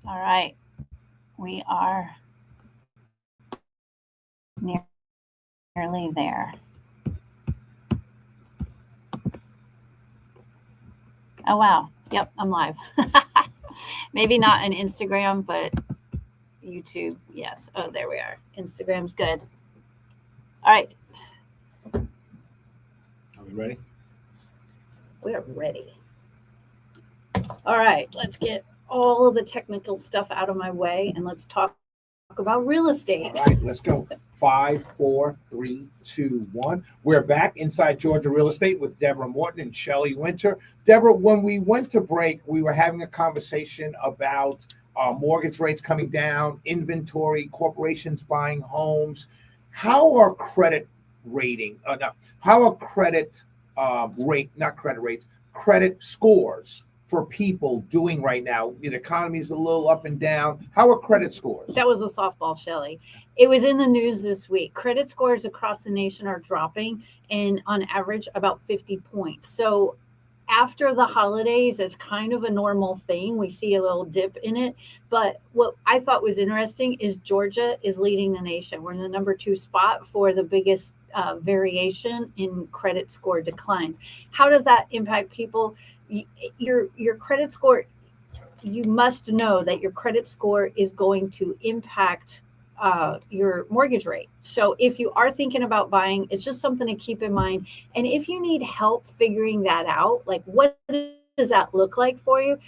All right, we are nearly there. Oh, wow. Yep, I'm live. Maybe not on Instagram, but YouTube. Yes. Oh, there we are. Instagram's good. All right, Are we ready? we are ready. All right, let's get all of the technical stuff out of my way and let's talk about real estate. All right, let's go. Five, four, three, two, one. We're back inside Georgia Real Estate with Deborah Morton and Shelley Winter. Deborah, when we went to break, we were having a conversation about mortgage rates coming down, inventory, corporations buying homes. How are credit rating? No, how are credit not credit rates, credit scores for people doing right now? The economy is a little up and down. How are credit scores? That was a softball, Shelley. It was in the news this week. Credit scores across the nation are dropping, and on average, about 50 points. So after the holidays, it's kind of a normal thing. We see a little dip in it. But what I thought was interesting is Georgia is leading the nation. We're in the number two spot for the biggest variation in credit score declines. How does that impact people? Your credit score, you must know that your credit score is going to impact your mortgage rate. So if you are thinking about buying, it's just something to keep in mind. And if you need help figuring that out, like what does that look like for you?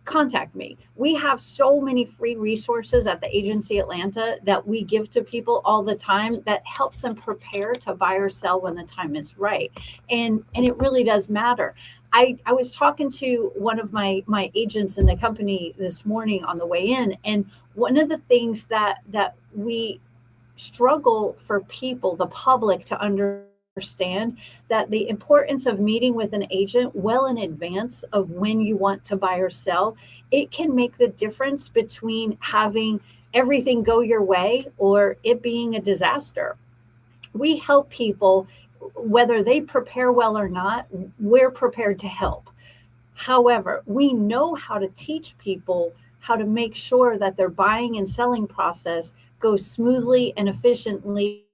Contact me. We have so many free resources at the Agency Atlanta that we give to people all the time that helps them prepare to buy or sell when the time is right. And it really does matter. I was talking to one of my agents in the company this morning on the way in, and one of the things that we struggle for people, the public, to understand that the importance of meeting with an agent well in advance of when you want to buy or sell, it can make the difference between having everything go your way or it being a disaster. We help people whether they prepare well or not. We're prepared to help. However, we know how to teach people how to make sure that their buying and selling process goes smoothly and efficiently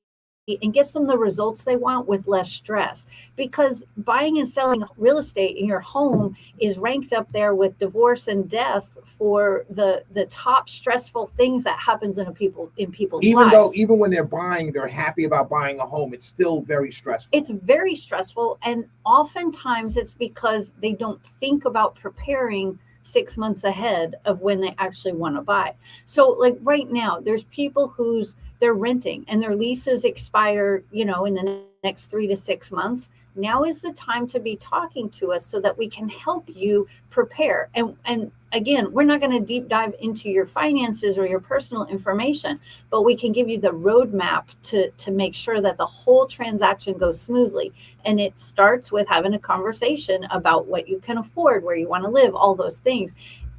and gets them the results they want with less stress. Because buying and selling real estate in your home is ranked up there with divorce and death for the top stressful things that happens in people's Even though, lives. even when they're buying, they're happy about buying a home, it's still very stressful. It's very stressful, and oftentimes it's because they don't think about preparing 6 months ahead of when they actually want to buy. So like right now there's people who's they're renting and their leases expire, in the next 3 to 6 months. Now is the time to be talking to us so that we can help you prepare. And again, we're not going to deep dive into your finances or your personal information, but we can give you the roadmap to make sure that the whole transaction goes smoothly. And it starts with having a conversation about what you can afford, where you want to live, all those things.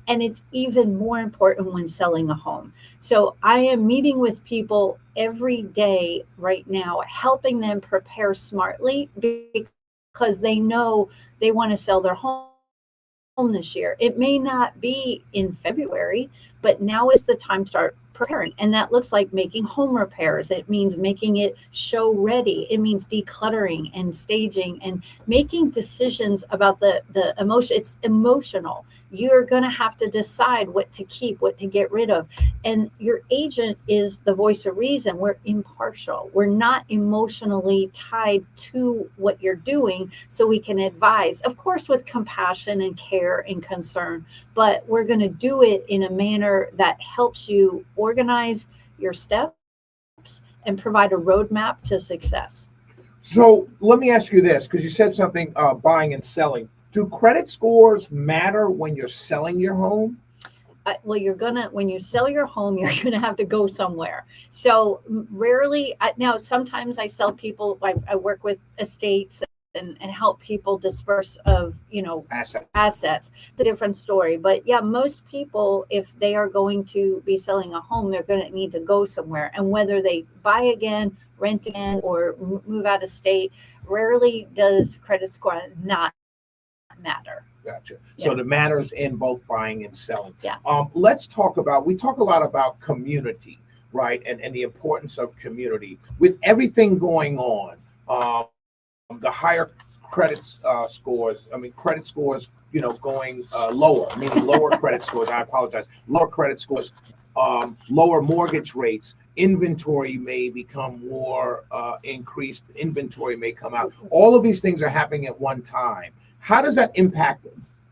And it's even more important when selling a home. So I am meeting with people every day right now, helping them prepare smartly because they know they want to sell their home this year. It may not be in February, but now is the time to start preparing. And that looks like making home repairs. It means making it show ready. It means decluttering and staging and making decisions about the emotion. It's emotional. You're going to have to decide what to keep, what to get rid of. And your agent is the voice of reason. We're impartial. We're not emotionally tied to what you're doing, so we can advise, of course, with compassion and care and concern, but we're going to do it in a manner that helps you organize your steps and provide a roadmap to success. So let me ask you this, because you said something, buying and selling. Do credit scores matter when you're selling your home? Well, when you sell your home, you're gonna have to go somewhere. So rarely, now sometimes I sell people. I work with estates and help people disperse of Asset. assets. It's a different story, but yeah, most people, if they are going to be selling a home, they're going to need to go somewhere, and whether they buy again, rent again, or move out of state, rarely does credit score not matter. Gotcha. Yeah. So the matters in both buying and selling. Yeah. We talk a lot about community, right? And the importance of community. With everything going on, the higher credit scores, going lower, meaning lower credit scores. I apologize. Lower credit scores, lower mortgage rates. Inventory may become more increased. Inventory may come out. All of these things are happening at one time. How does that impact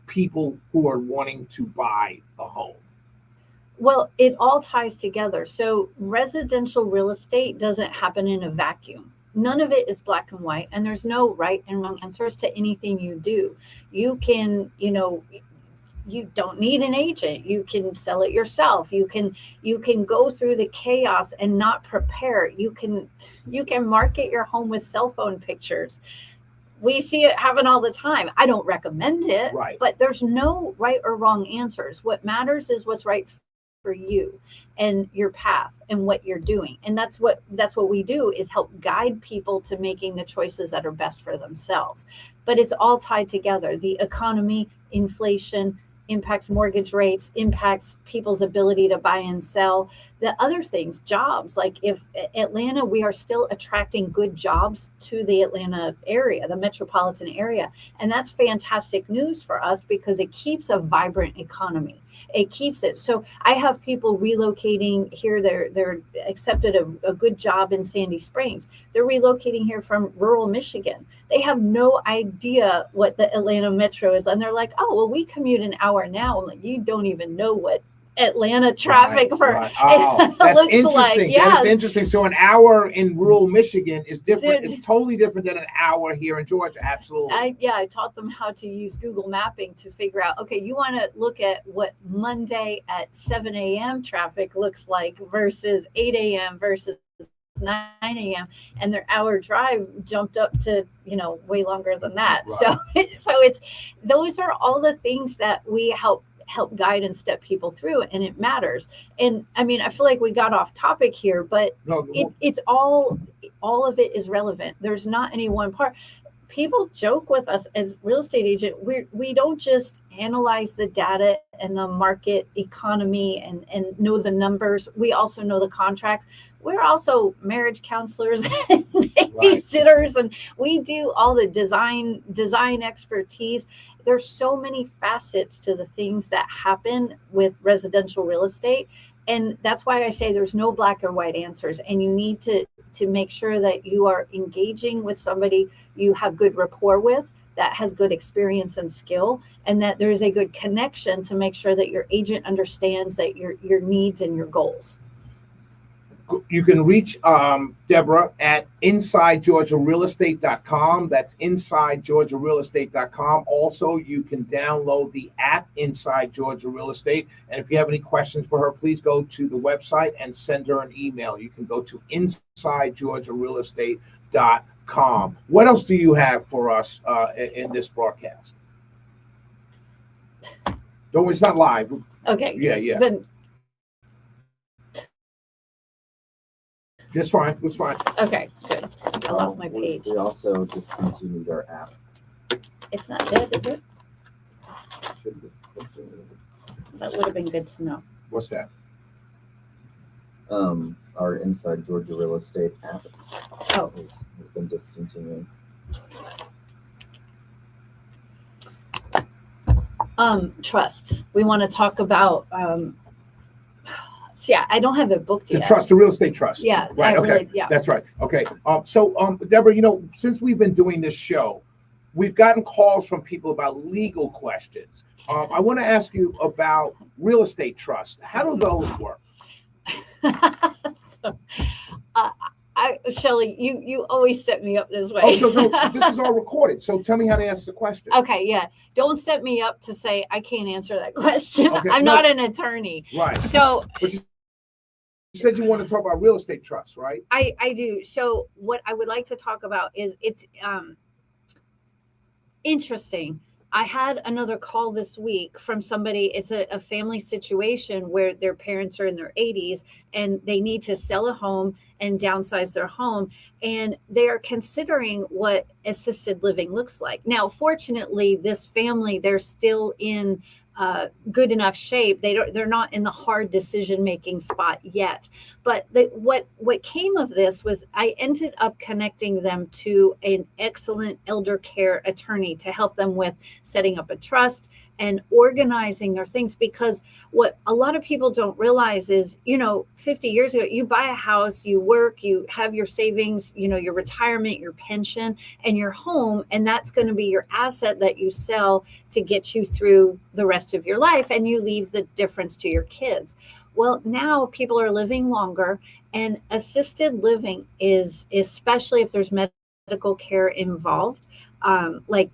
people who are wanting to buy a home? Well, it all ties together. So residential real estate doesn't happen in a vacuum. None of it is black and white, and there's no right and wrong answers to anything you do. You can, you don't need an agent. You can sell it yourself. You can go through the chaos and not prepare. You can market your home with cell phone pictures. We see it happen all the time. I don't recommend it, Right. but there's no right or wrong answers. What matters is what's right for you and your path and what you're doing. And that's what we do, is help guide people to making the choices that are best for themselves. But it's all tied together. The economy, inflation, impacts mortgage rates, impacts people's ability to buy and sell. The other things, jobs, like if Atlanta, we are still attracting good jobs to the Atlanta area, the metropolitan area. And that's fantastic news for us because it keeps a vibrant economy. It keeps it. So I have people relocating here. They're accepted a good job in Sandy Springs. They're relocating here from rural Michigan. They have no idea what the Atlanta metro is. And they're like, oh, well, we commute an hour now. I'm like, you don't even know what Atlanta traffic Right. Oh, that's looks interesting. like. That Yes. is interesting. So an hour in rural Michigan is different. It's totally different than an hour here in Georgia. Absolutely. I taught them how to use Google Mapping to figure out, okay, you want to look at what Monday at 7 a.m. traffic looks like versus 8 a.m. versus 9 a.m. and their hour drive jumped up to, way longer than that. Right. So those are all the things that we help guide and step people through, and it matters. And I mean, I feel like we got off topic here, but No, it's all of it is relevant. There's not any one part. People joke with us as real estate agent. We don't just analyze the data and the market economy and know the numbers. We also know the contracts. We're also marriage counselors and babysitters, and we do all the design expertise. There's so many facets to the things that happen with residential real estate. And that's why I say there's no black or white answers. And you need to make sure that you are engaging with somebody you have good rapport with, that has good experience and skill, and that there's a good connection to make sure that your agent understands that your needs and your goals. You can reach Deborah at InsideGeorgiaRealEstate.com. That's InsideGeorgiaRealEstate.com. Also, you can download the app Inside Georgia Real Estate. And if you have any questions for her, please go to the website and send her an email. You can go to InsideGeorgiaRealEstate.com. What else do you have for us in this broadcast? No, it's not live. Okay. Yeah. Then, It's fine. It's fine. okay, good. I lost my page. We also discontinued our app. It's not dead, is it? Should be. That would have been good to know. What's that? Our Inside Georgia Real Estate app Oh. has been discontinued. Trusts. We want to talk about. I don't have it booked The yet. trust, the real estate trust. Yeah. Right. Okay. Really, yeah. That's right. Okay. So, Deborah, since we've been doing this show, we've gotten calls from people about legal questions. I want to ask you about real estate trust. How do those work? Shelley, you always set me up this way. Oh, so no, this is all recorded. So tell me how to answer the question. Okay, yeah. Don't set me up to say I can't answer that question. Okay, I'm no. not an attorney. Right. So But you said you want to talk about real estate trust, right? I do. So what I would like to talk about is it's interesting. I had another call this week from somebody. It's a family situation where their parents are in their 80s and they need to sell a home and downsize their home. And they are considering what assisted living looks like. Now, fortunately, this family, they're still in good enough shape. They're not in the hard decision making spot yet. But what came of this was I ended up connecting them to an excellent elder care attorney to help them with setting up a trust and organizing their things. Because what a lot of people don't realize is, 50 years ago, you buy a house, you work, you have your savings, your retirement, your pension, and your home, and that's going to be your asset that you sell to get you through the rest of your life, and you leave the difference to your kids. Well, now people are living longer, and assisted living is, especially if there's medical care involved, like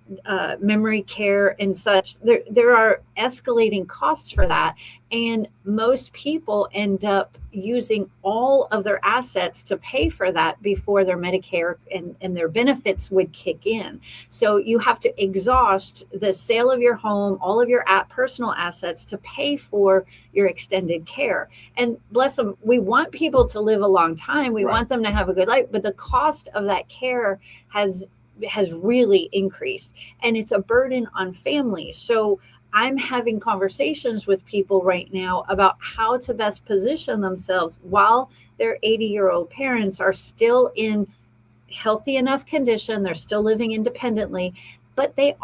memory care and such, there are escalating costs for that. And most people end up using all of their assets to pay for that before their Medicare and their benefits would kick in. So you have to exhaust the sale of your home, all of your personal assets to pay for your extended care. And bless them, we want people to live a long time. We want them to have a good life, but the cost of that care has really increased, and it's a burden on families. So I'm having conversations with people right now about how to best position themselves while their 80-year-old parents are still in healthy enough condition. They're still living independently, but they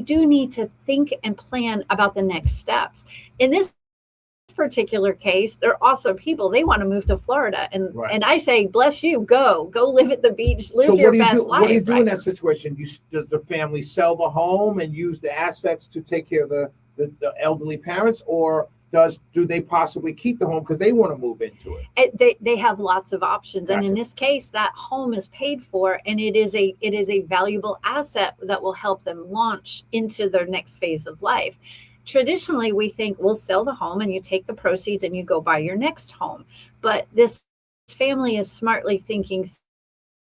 do need to think and plan about the next steps. In this particular case, they're awesome people. They want to move to Florida, and I say, bless you, go live at the beach, live your best life. What do you do in that situation? Does the family sell the home and use the assets to take care of the elderly parents, or do they possibly keep the home because they want to move into it? They have lots of options. Gotcha. And in this case, that home is paid for, and it is a valuable asset that will help them launch into their next phase of life. Traditionally, we think we'll sell the home and you take the proceeds and you go buy your next home. But this family is smartly thinking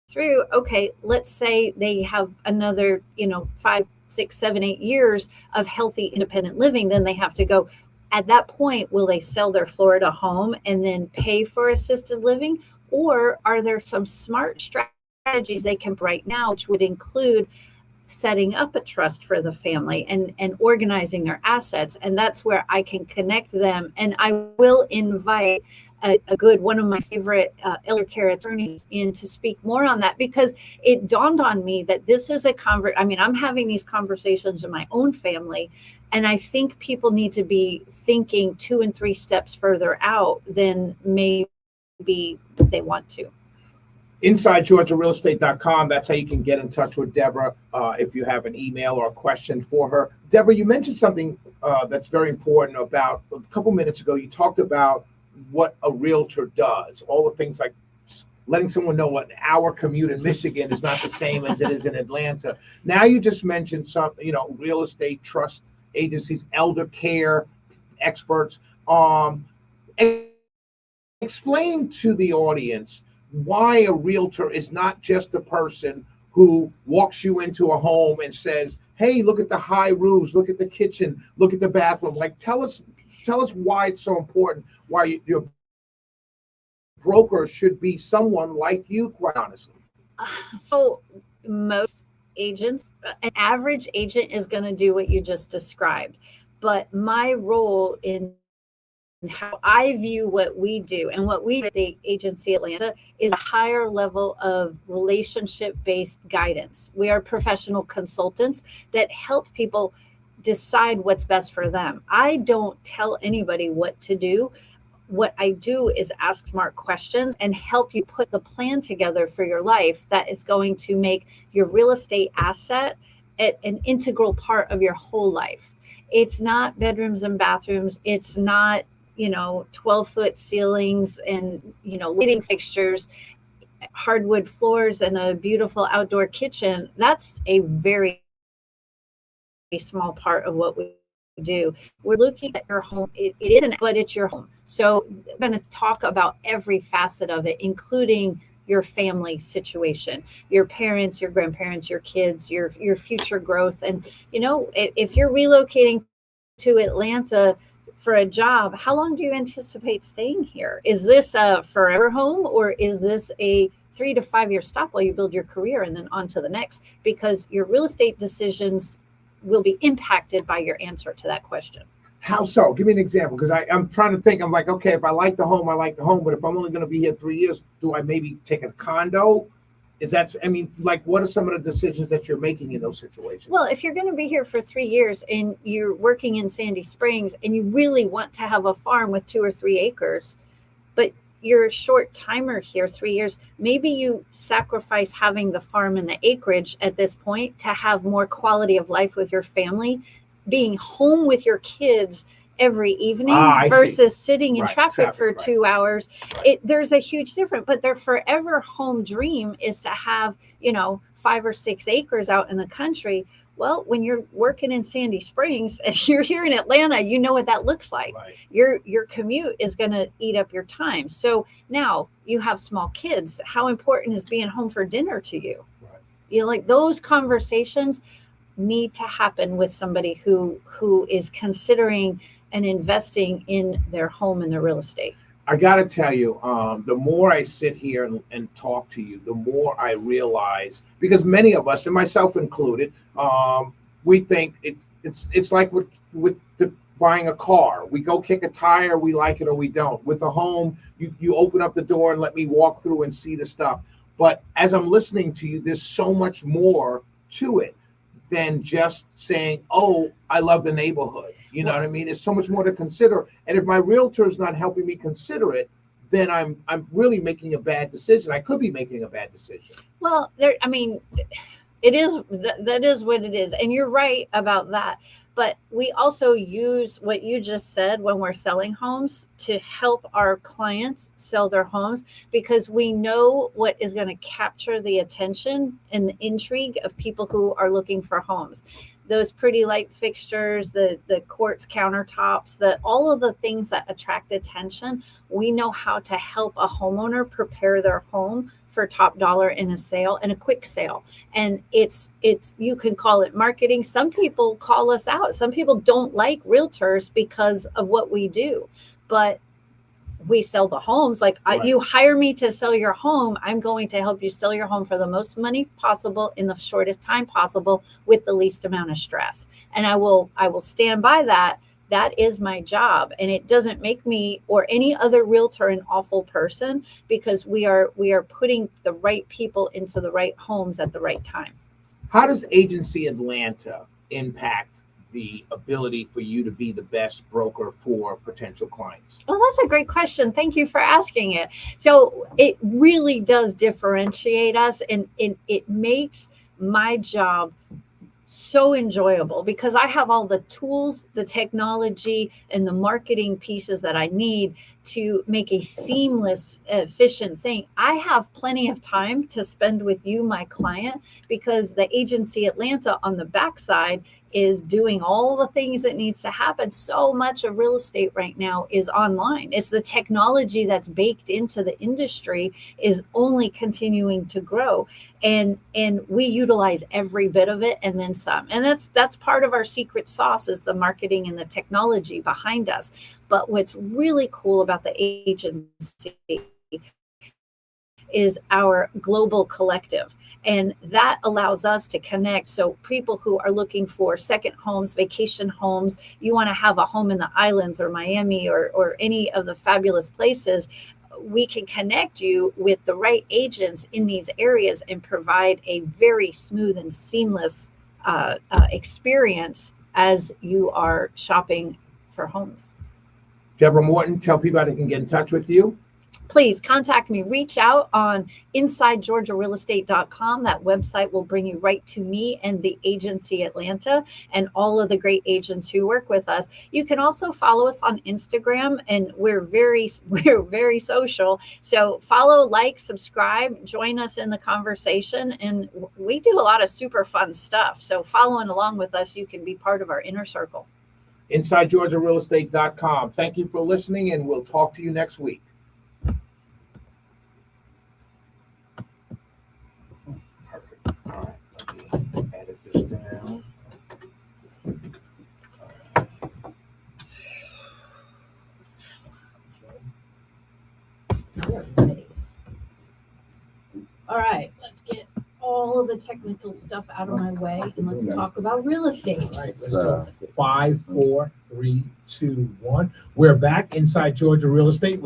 through, okay, let's say they have another, 5, 6, 7, 8 years of healthy, independent living. Then they have to go. At that point, will they sell their Florida home and then pay for assisted living? Or are there some smart strategies they can right now, which would include setting up a trust for the family and organizing their assets? And that's where I can connect them. And I will invite one of my favorite elder care attorneys in to speak more on that, because it dawned on me that this is I'm having these conversations in my own family, and I think people need to be thinking 2 and 3 steps further out than maybe they want to. InsideGeorgiaRealEstate.com. That's how you can get in touch with Deborah if you have an email or a question for her. Deborah, you mentioned something that's very important. About a couple minutes ago, you talked about what a realtor does, all the things like letting someone know what an hour commute in Michigan is not the same as it is in Atlanta. Now you just mentioned some, real estate trust agencies, elder care experts. Explain to the audience why a realtor is not just a person who walks you into a home and says, hey, look at the high roofs, look at the kitchen, look at the bathroom. Like, tell us why it's so important, why your broker should be someone like you, quite honestly. So most agents, an average agent is going to do what you just described. But my role in how I view what we do and what we do at the Agency Atlanta is a higher level of relationship-based guidance. We are professional consultants that help people decide what's best for them. I don't tell anybody what to do. What I do is ask smart questions and help you put the plan together for your life that is going to make your real estate asset an integral part of your whole life. It's not bedrooms and bathrooms. It's not 12-foot ceilings and, lighting fixtures, hardwood floors, and a beautiful outdoor kitchen. That's a very small part of what we do. We're looking at your home. It isn't, but it's your home. So I'm going to talk about every facet of it, including your family situation, your parents, your grandparents, your kids, your future growth. And if you're relocating to Atlanta for a job, how long do you anticipate staying here? Is this a forever home, or is this a 3 to 5 year stop while you build your career and then on to the next? Because your real estate decisions will be impacted by your answer to that question. How so? Give me an example, because I'm trying to think. I'm like, okay, if I like the home, I like the home. But if I'm only going to be here 3 years, do I maybe take a condo? What are some of the decisions that you're making in those situations? Well, if you're going to be here for 3 years and you're working in Sandy Springs and you really want to have a farm with 2 or 3 acres, but you're a short timer here, 3 years, maybe you sacrifice having the farm and the acreage at this point to have more quality of life with your family, being home with your kids every evening versus sitting in traffic for 2 hours. There's a huge difference, but their forever home dream is to have 5 or 6 acres out in the country. Well, when you're working in Sandy Springs and you're here in Atlanta, you know what that looks like. Right. Your commute is going to eat up your time. So now you have small kids. How important is being home for dinner to you? Right. Like those conversations need to happen with somebody who is considering and investing in their home and their real estate. I got to tell you, the more I sit here and talk to you, the more I realize, because many of us, and myself included, we think it's like with buying a car. We go kick a tire, we like it or we don't. With a home, you open up the door and let me walk through and see the stuff. But as I'm listening to you, there's so much more to it than just saying, oh, I love the neighborhood. You know what I mean? There's so much more to consider. And if my realtor is not helping me consider it, then I'm really making a bad decision. I could be making a bad decision. Well, it is that is what it is. And you're right about that. But we also use what you just said when we're selling homes to help our clients sell their homes, because we know what is going to capture the attention and the intrigue of people who are looking for homes. Those pretty light fixtures, the quartz countertops, all of the things that attract attention. We know how to help a homeowner prepare their home for top dollar in a sale, and a quick sale. And it's you can call it marketing. Some people call us out. Some people don't like realtors because of what we do, but we sell the homes. Like Right. You hire me to sell your home, I'm going to help you sell your home for the most money possible in the shortest time possible with the least amount of stress. And I will stand by that. That is my job. And it doesn't make me or any other realtor an awful person, because we are putting the right people into the right homes at the right time. How does Agency Atlanta impact the ability for you to be the best broker for potential clients? Well, that's a great question. Thank you for asking it. So it really does differentiate us, and it makes my job so enjoyable, because I have all the tools, the technology, and the marketing pieces that I need to make a seamless, efficient thing. I have plenty of time to spend with you, my client, because the Agency Atlanta on the backside is doing all the things that needs to happen. So much of real estate right now is online. It's the technology that's baked into the industry is only continuing to grow. And we utilize every bit of it and then some. And that's part of our secret sauce, is the marketing and the technology behind us. But what's really cool about the agency is our global collective. And that allows us to connect. So people who are looking for second homes, vacation homes, you want to have a home in the islands or Miami or any of the fabulous places, we can connect you with the right agents in these areas and provide a very smooth and seamless experience as you are shopping for homes. Deborah Morton, tell people how they can get in touch with you. Please contact me. Reach out on InsideGeorgiaRealEstate.com. That website will bring you right to me and the Agency Atlanta and all of the great agents who work with us. You can also follow us on Instagram, and we're very social. So follow, like, subscribe, join us in the conversation, and we do a lot of super fun stuff. So following along with us, you can be part of our inner circle. InsideGeorgiaRealEstate.com. Thank you for listening, and we'll talk to you next week. right, let's get all of the technical stuff out of my way and let's talk about real estate. All right, let's go. 5, 4, 3, 2, 1. We're back inside Georgia Real Estate with